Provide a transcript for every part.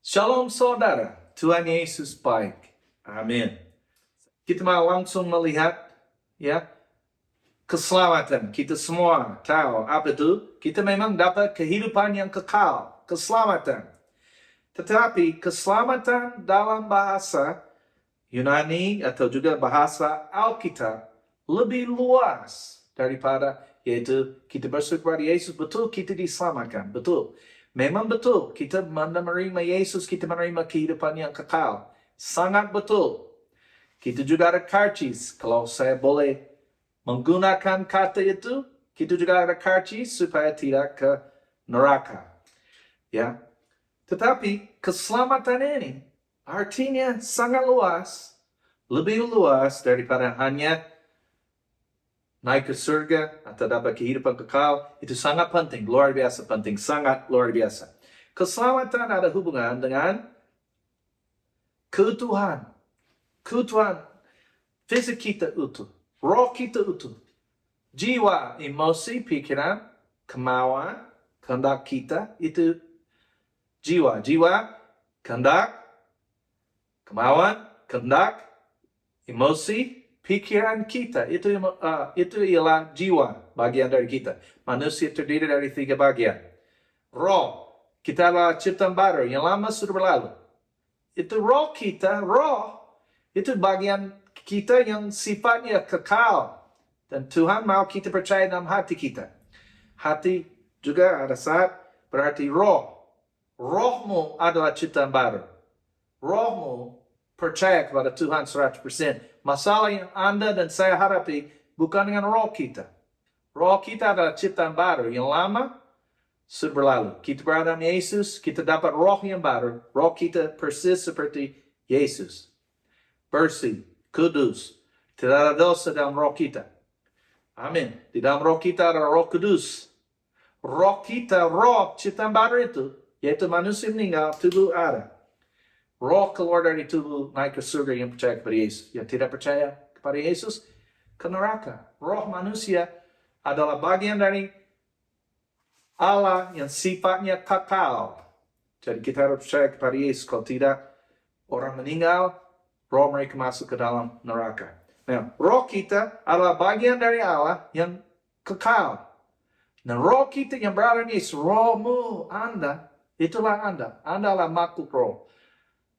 Shalom saudara, Tuhan Yesus baik. Amin. Kita mau langsung melihat ya keselamatan. Kita semua tahu apa itu. Kita memang dapat kehidupan yang kekal, keselamatan. Tetapi keselamatan dalam bahasa Yunani atau juga bahasa Alkitab lebih luas daripada yaitu kita bersyukur kepada Yesus, betul kita diselamatkan, betul. Memang betul, kita menerima Yesus, kita menerima kehidupan yang kekal. Sangat betul. Kita juga ada karcis. Kalau saya boleh menggunakan kata itu, kita juga ada karcis supaya tidak ke neraka. Ya. Tetapi keselamatan ini artinya sangat luas. Lebih luas daripada hanya naik ke surga atau dapat kehidupan kekal. Itu sangat penting, luar biasa penting, sangat luar biasa. Keselamatan ada hubungan dengan keutuhan. Keutuhan fisik kita utuh, roh kita utuh. Jiwa, emosi, pikiran, kemauan, kehendak kita itu jiwa. Jiwa, kehendak, kemauan, kehendak, emosi, pikiran kita, itu ialah jiwa, bagian dari kita. Manusia terdiri dari 3 bagian. Roh, kita adalah ciptaan baru, yang lama sudah berlalu. Itu roh kita, itu bagian kita yang sifatnya kekal. Dan Tuhan mau kita percaya dalam hati kita. Hati juga ada saat berarti roh. Rohmu adalah ciptaan baru. Rohmu percaya kepada Tuhan 100%. Masalah yang Anda dan saya hadapi bukan dengan roh kita. Roh kita adalah ciptaan baru. Yang lama sudah berlalu. Kita berada dalam Yesus, kita dapat roh yang baru. Roh kita persis seperti Yesus. Bersih, kudus. Tidak ada dosa dalam roh kita. Amin. Di dalam roh kita ada roh kudus. Roh kita, roh ciptaan baru itu, yaitu manusia meninggal, tubuh ada. Roh keluar dari tubuh naik ke surga yang percaya kepada Yesus. Yang tidak percaya kepada Yesus ke neraka. Roh manusia adalah bagian dari Allah yang sifatnya kekal. Jadi kita harus percaya kepada Yesus. Kalau tidak, orang meninggal, roh mereka masuk ke dalam neraka. Nah, roh kita adalah bagian dari Allah yang kekal. Nah, roh kita yang berada di Yesus, rohmu, Anda, itulah Anda. Anda adalah makhluk roh.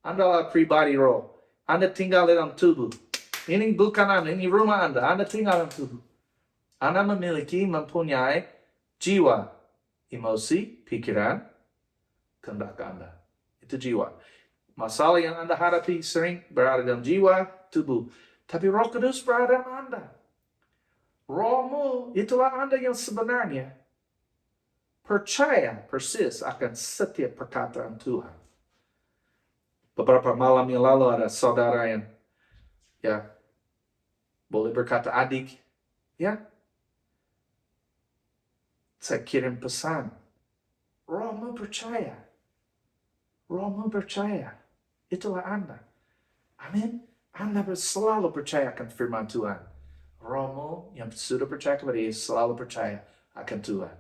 Anda adalah pribadi roh. Anda tinggal dalam tubuh. Ini bukan Anda, ini rumah Anda. Anda tinggal dalam tubuh. Anda mempunyai jiwa, emosi, pikiran, kehendak Anda. Itu jiwa. Masalah yang Anda hadapi sering berada dalam jiwa, tubuh. Tapi Roh Kudus berada dalam Anda. Rohmu, itulah Anda yang sebenarnya percaya persis akan setiap perkataan Tuhan. Beberapa malam yang lalu ada saudara yang boleh berkata adik, saya kirim pesan. Rohmu percaya. Rohmu percaya. Itulah Anda. Amin. Anda selalu percaya akan firman Tuhan. Rohmu yang sudah percaya kepada Yesus selalu percaya akan Tuhan.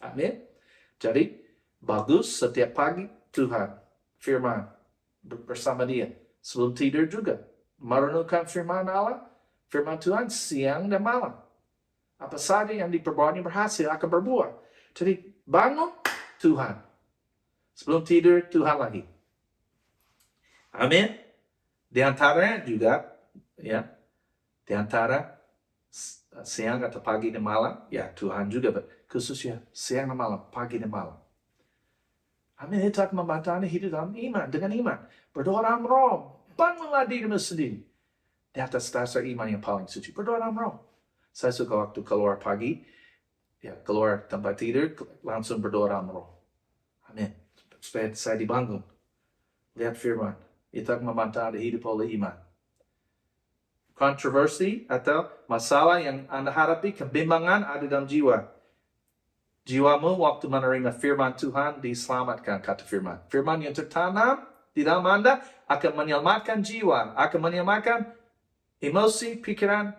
Amin. Jadi, bagus setiap pagi Tuhan firman bersama dia. Sebelum tidur juga. Merenungkan firman Allah, firman Tuhan siang dan malam. Apa saja yang diperbuatnya berhasil akan berbuah. Jadi, bangun Tuhan. Sebelum tidur, Tuhan lagi. Amin. Di antaranya juga, di antara siang atau pagi dan malam, Tuhan juga, khususnya siang dan malam, pagi dan malam. Amin. Itu akan membantu Anda hidup dalam iman, dengan iman. Berdoa dalam roh. Bangunlah dirimu sendiri. Di atas dasar iman yang paling suci. Berdoa dalam roh. Saya suka waktu keluar pagi, keluar tempat tidur, langsung berdoa dalam roh. Amin. Supaya saya dibangun. Lihat firman. Itu akan membantu Anda hidup oleh iman. Kontroversi atau masalah yang Anda hadapi, kebimbangan ada dalam jiwa. Jiwamu waktu menerima firman Tuhan diselamatkan, kata firman. Firman yang tertanam di dalam Anda akan menyelamatkan jiwa, akan menyelamatkan emosi, pikiran,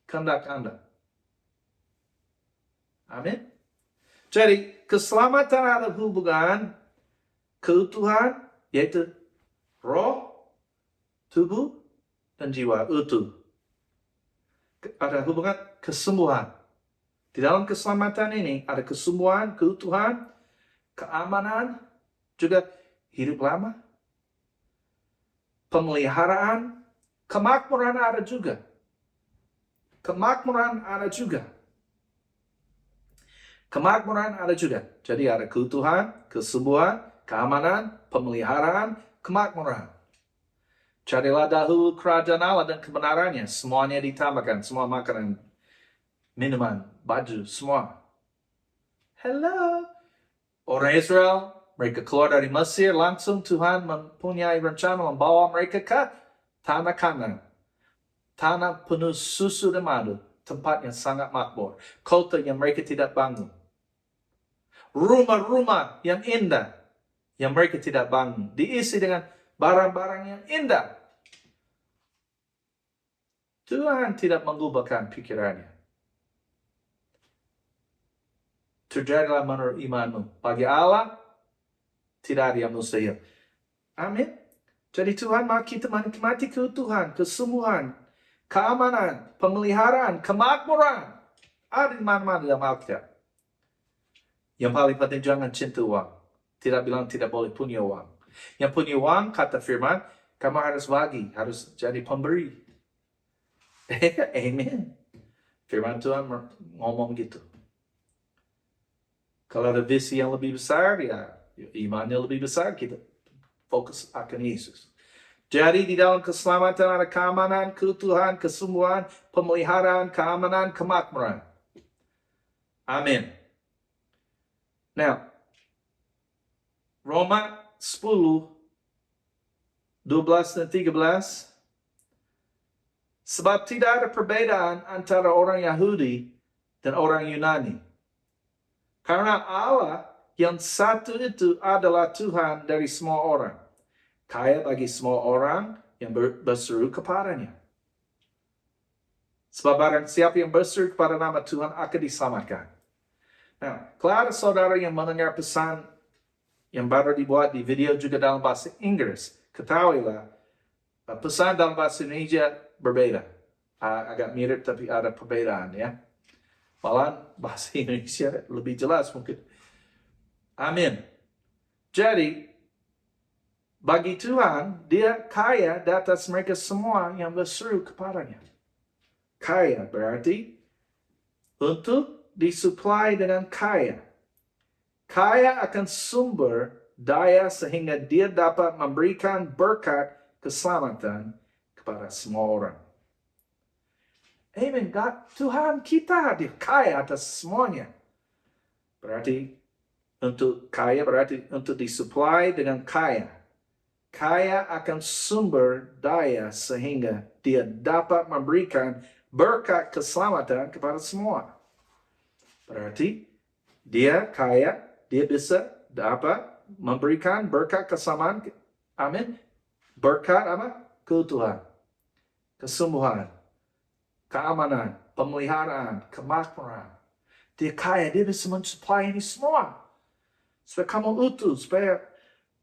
kehendak Anda. Amin. Jadi, keselamatan ada hubungan keutuhan yaitu roh, tubuh, dan jiwa utuh. Ada hubungan kesembuhan. Di dalam keselamatan ini ada kesembuhan, keutuhan, keamanan, juga hidup lama, pemeliharaan, kemakmuran ada juga. Kemakmuran ada juga. Kemakmuran ada juga. Jadi ada keutuhan, kesembuhan, keamanan, pemeliharaan, kemakmuran. Carilah dahulu kerajaan Allah dan kebenarannya. Semuanya ditambahkan. Semua makanan, minuman, baju, semua. Hello. Orang Israel, mereka keluar dari Mesir. Langsung Tuhan mempunyai rencana membawa mereka ke tanah Kanan. Tanah penuh susu dan madu. Tempat yang sangat makmur. Kota yang mereka tidak bangun. Rumah-rumah yang indah yang mereka tidak bangun. Diisi dengan barang-barang yang indah. Tuhan tidak mengubahkan pikirannya. Terjadilah menurut imanmu. Bagi Allah, tidak ada yang mustahil. Amin. Jadi Tuhan mau kita menikmati keutuhan, kesembuhan, keamanan, pemeliharaan, kemakmuran. Ada di mana-mana dalam Alkitab. Yang paling penting jangan cinta uang. Tidak bilang tidak boleh punya uang. Yang punya uang, kata firman, kamu harus bagi, harus jadi pemberi. Amen. Firman Tuhan ngomong gitu. Kalau ada visi yang lebih besar, ya imannya lebih besar, kita fokus akan Yesus. Jadi di dalam keselamatan ada keamanan, keutuhan, kesembuhan, pemeliharaan, keamanan, kemakmuran. Amin. Now, Roma 10, 12 dan 13. Sebab tidak ada perbedaan antara orang Yahudi dan orang Yunani. Karena Allah yang satu itu adalah Tuhan dari semua orang. Kaya bagi semua orang yang berseru kepadanya. Sebab barang siapa yang berseru kepada nama Tuhan akan diselamatkan. Nah, kalau ada saudara yang mendengar pesan yang baru dibuat di video juga dalam bahasa Inggris, ketahuilah pesan dalam bahasa Indonesia berbeda. Agak mirip tapi ada perbedaan ya. Malah bahasa Indonesia lebih jelas mungkin. Amin. Jadi, bagi Tuhan, dia kaya di atas mereka semua yang berseru kepadanya. Kaya berarti untuk disuplai dengan kaya. Kaya akan sumber daya sehingga dia dapat memberikan berkat keselamatan kepada semua orang. Amen. God, Tuhan kita dia kaya atas semuanya. Berarti untuk kaya berarti untuk disuplai dengan kaya. Kaya akan sumber daya sehingga dia dapat memberikan berkat keselamatan kepada semua. Berarti dia kaya, dia bisa dapat memberikan berkat keselamatan. Amin. Berkat apa? Keutuhan, kesembuhan, keamanan, pemeliharaan, kemakmuran. Dia kaya, dia bisa mensupply ini semua. Supaya kamu utuh, supaya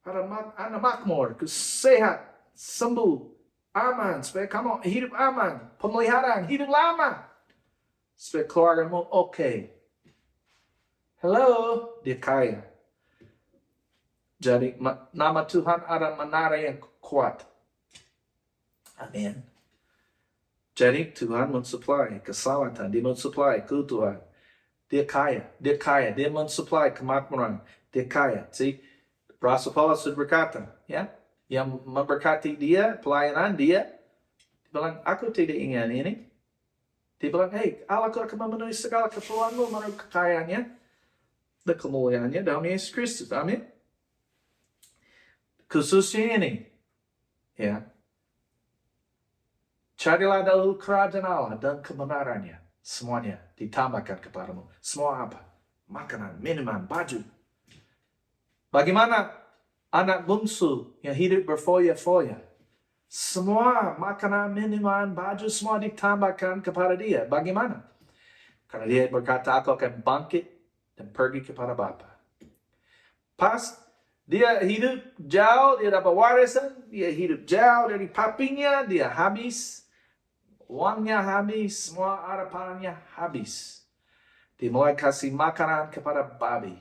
ada anak makmur, sehat, sembuh, aman. Supaya kamu hidup aman, pemeliharaan, hidup lama. Supaya keluargamu oke. Hello, dia kaya. Jadi nama Tuhan ada menara yang kuat. Amin. Jadi Tuhan mensupply keselamatan, dia mensupply keutuhan. Dia kaya, dia mensupply kemakmuran, dia kaya. See, Rasul Paulus sudah berkata, ya, yang memberkati dia, pelayanan dia bilang, aku tidak ingin ini. Dia bilang, hey, Allah akan memenuhi segala keperluanmu menurut kekayaannya dan kemuliaannya dalam Yesus Kristus. Amin. Khususnya ini, ya, carilah dahulu kerajaan Allah dan kebenarannya. Semuanya ditambahkan kepadamu. Semua apa? Makanan, minuman, baju. Bagaimana anak bungsu yang hidup berfoya-foya? Semua makanan, minuman, baju semua ditambahkan kepada dia. Bagaimana? Karena dia berkata, aku akan bangkit dan pergi kepada Bapa. Pas Dia hidup jauh, dia dapat warisan, dia hidup jauh dari papinya, dia habis. Uangnya habis, semua harapannya habis. Dia mulai kasih makanan kepada babi.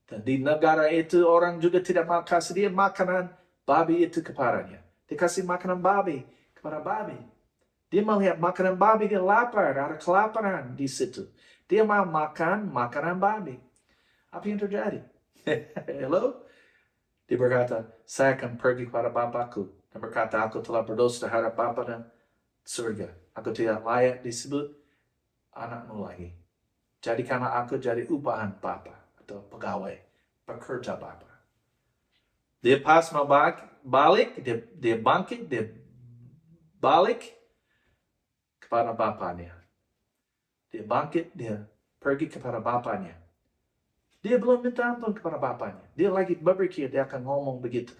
Dan di negara itu orang juga tidak mau kasih dia makanan babi itu kepadanya. Dia kasih makanan babi kepada babi. Dia melihat makanan babi, dia lapar, ada kelaparan di situ. Dia mau makan makanan babi. Apa yang terjadi? Hello? Dia berkata, saya akan pergi kepada Bapakku. Dan berkata, aku telah berdosa terhadap Bapa dan surga. Aku tidak layak disebut anakmu lagi. Jadikanlah aku jadi upahan Bapa atau pegawai, pekerja Bapa. Dia pas mau balik, dia bangkit, dia balik kepada bapaknya. Dia bangkit, dia pergi kepada bapaknya. Dia belum minta ampun kepada bapaknya. Dia lagi berpikir dia akan ngomong begitu.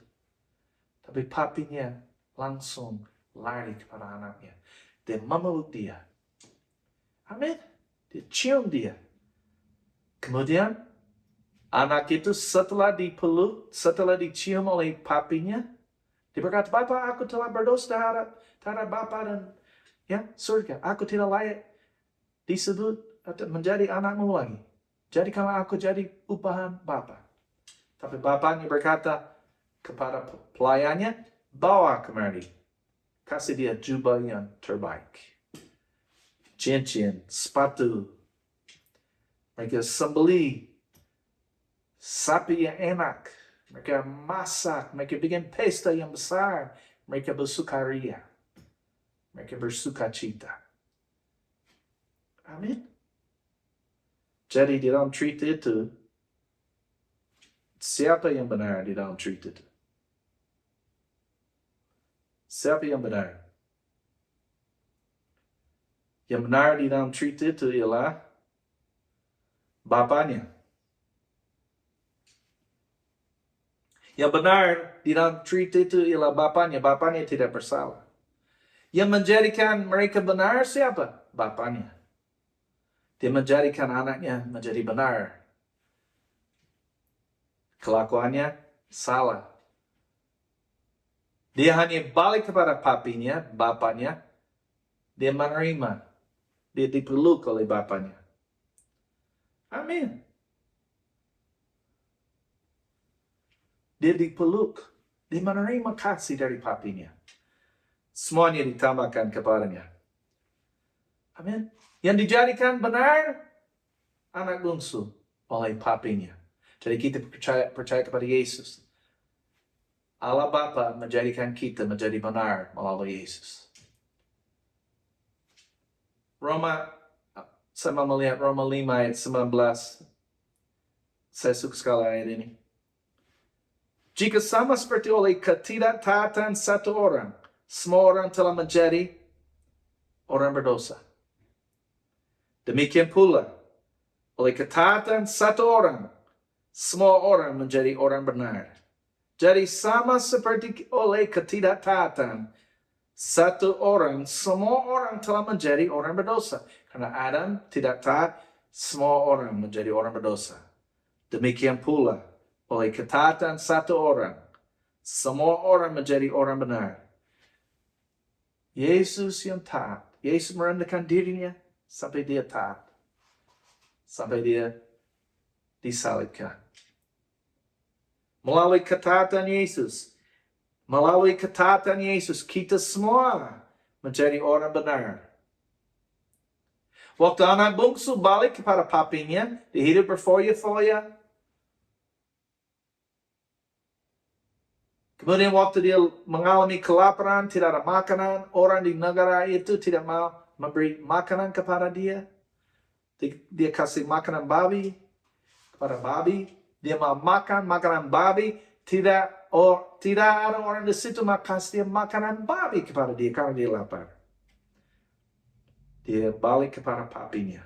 Tapi papinya langsung lari kepada anaknya. Dia memeluk dia. Amin. Dia cium dia. Kemudian anak itu setelah dipeluk, setelah dicium oleh papinya, dia berkata, Bapa, aku telah berdosa terhadap Bapa dan surga. Aku tidak layak disebut atau menjadi anakmu lagi. Jadikanlah aku jadi upahan Bapa. Tapi bapaknya berkata kepada pelayannya, bawa kemari. Kasih dia jubah yang terbaik. Cincin, sepatu. Mereka sembeli sapi yang enak. Mereka masak. Mereka bikin pesta yang besar. Mereka bersukaria. Mereka bersuka cita. Amin. Jadi di dalam cerita itu, siapa yang benar di dalam cerita itu? Siapa yang benar? Yang benar di dalam cerita itu ialah bapaknya. Yang benar di dalam cerita itu ialah bapaknya. Bapaknya tidak bersalah. Yang menjadikan mereka benar siapa? Bapaknya. Dia menjadikan anaknya menjadi benar. Kelakuannya salah. Dia hanya balik kepada papinya, bapaknya. Dia menerima. Dia dipeluk oleh bapaknya. Amin. Dia dipeluk. Dia menerima kasih dari papinya. Semuanya ditambahkan kepadanya. Amin. Yang dijadikan benar, anak bungsu oleh papinya. Jadi kita percaya kepada Yesus. Allah Bapa menjadikan kita menjadi benar melalui Yesus. Saya melihat Roma 5 ayat 19. Saya suka sekali ayat ini. Jika sama seperti oleh ketidaktaatan satu orang, semua orang telah menjadi orang berdosa. Demikian pula, oleh ketaatan satu orang, semua orang menjadi orang benar. Jadi sama seperti oleh ketidaktaatan satu orang, semua orang telah menjadi orang berdosa. Karena Adam tidak taat, semua orang menjadi orang berdosa. Demikian pula, oleh ketaatan satu orang, semua orang menjadi orang benar. Yesus yang taat, Yesus merendahkan dirinya sampai dia taat. Sampai dia disalibkan. Melalui ketaatan Yesus, kita semua menjadi orang benar. Waktu anak bungsu balik kepada papinya, dia hidup berfoya-foya. Kemudian waktu dia mengalami kelaparan, tidak ada makanan, orang di negara itu tidak mau memberi makanan kepada dia. Dia kasih makanan babi kepada babi. Dia mau makan makanan babi. Tidak ada orang di situ makasih dia makanan babi kepada dia karena dia lapar. Dia balik kepada papinya.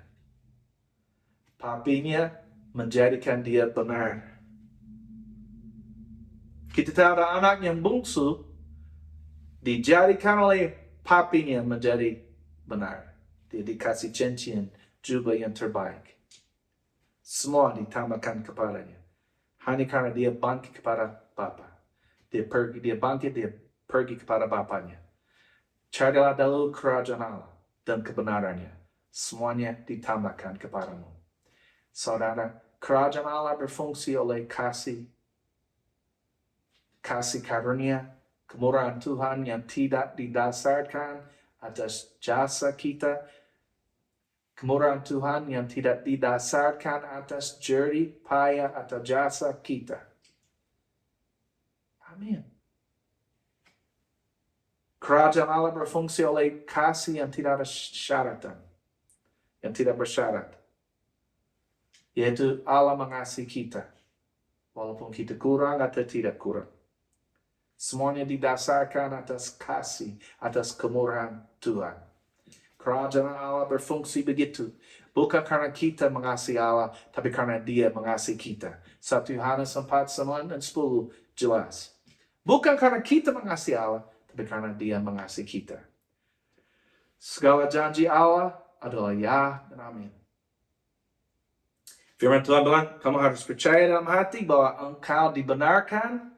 Papinya menjadikan dia benar. Kita tahu ada anak yang bungsu dijadikan oleh papinya menjadi benar. Dia dikasih cincin, jubah yang terbaik. Semua ditambahkan kepadanya. hanya karena dia bangkit kepada Bapa. Dia bangkit, dia pergi kepada Bapanya. Carilah dahulu kerajaan Allah dan kebenarannya. Semuanya ditambahkan kepadamu. Saudara, kerajaan Allah berfungsi oleh kasih karunia, kemurahan Tuhan yang tidak didasarkan atas jasa kita, kemurahan Tuhan yang tidak didasarkan atas jerih payah atau jasa kita. Amin. Kerajaan Allah berfungsi oleh kasih yang tidak ada syaratan, yang tidak bersyarat. Yaitu Allah mengasihi kita, walaupun kita kurang atau tidak kurang. Semuanya didasarkan atas kasih, atas kemurahan Tuhan. Kerajaan Allah berfungsi begitu. Bukan karena kita mengasihi Allah, tapi karena Dia mengasihi kita. 1 Yohanes 4, 9 dan 10 jelas. Bukan karena kita mengasihi Allah, tapi karena Dia mengasihi kita. Segala janji Allah adalah ya dan amin. Firman Tuhan bilang, kamu harus percaya dalam hati bahwa engkau dibenarkan.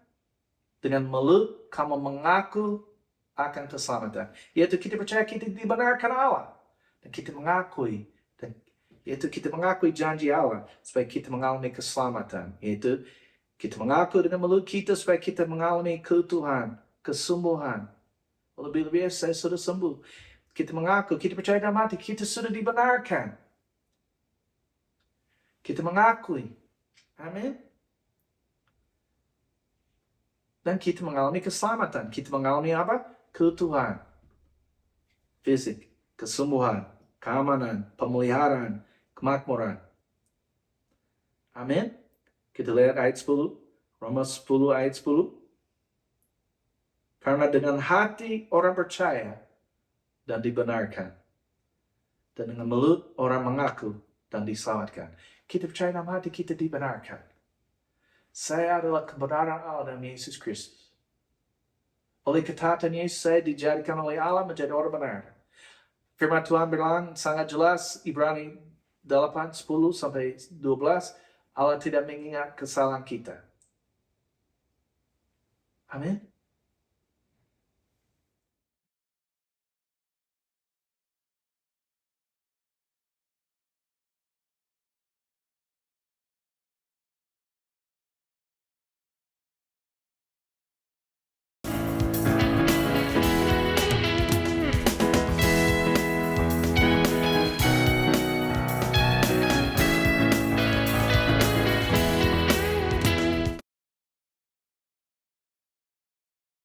Dengan mulut kamu mengaku akan keselamatan. Yaitu kita percaya kita dibenarkan Allah. Dan kita mengakui. Yaitu kita mengakui janji Allah. Supaya kita mengalami keselamatan. Yaitu kita mengaku dengan mulut kita supaya kita mengalami keutuhan, kesembuhan. Lebih-lebih saya sudah sembuh. Kita mengaku, kita percaya dalam hati, kita sudah dibenarkan. Kita mengakui. Amin. Dan kita mengalami keselamatan. Kita mengalami apa? Keutuhan. Fisik, kesembuhan, keamanan, pemeliharaan, kemakmuran. Amin. Kita lihat ayat 10. Roma 10 ayat 10. Karena dengan hati orang percaya dan dibenarkan. Dan dengan mulut orang mengaku dan diselamatkan. Kita percaya dalam hati kita dibenarkan. Saya adalah kebenaran Allah dalam Yesus Kristus. Oleh ketaatan Yesus, saya dijadikan oleh Allah menjadi orang benar. Firman Tuhan bilang sangat jelas, Ibrani 8, 10 sampai 12, Allah tidak mengingat kesalahan kita. Amin.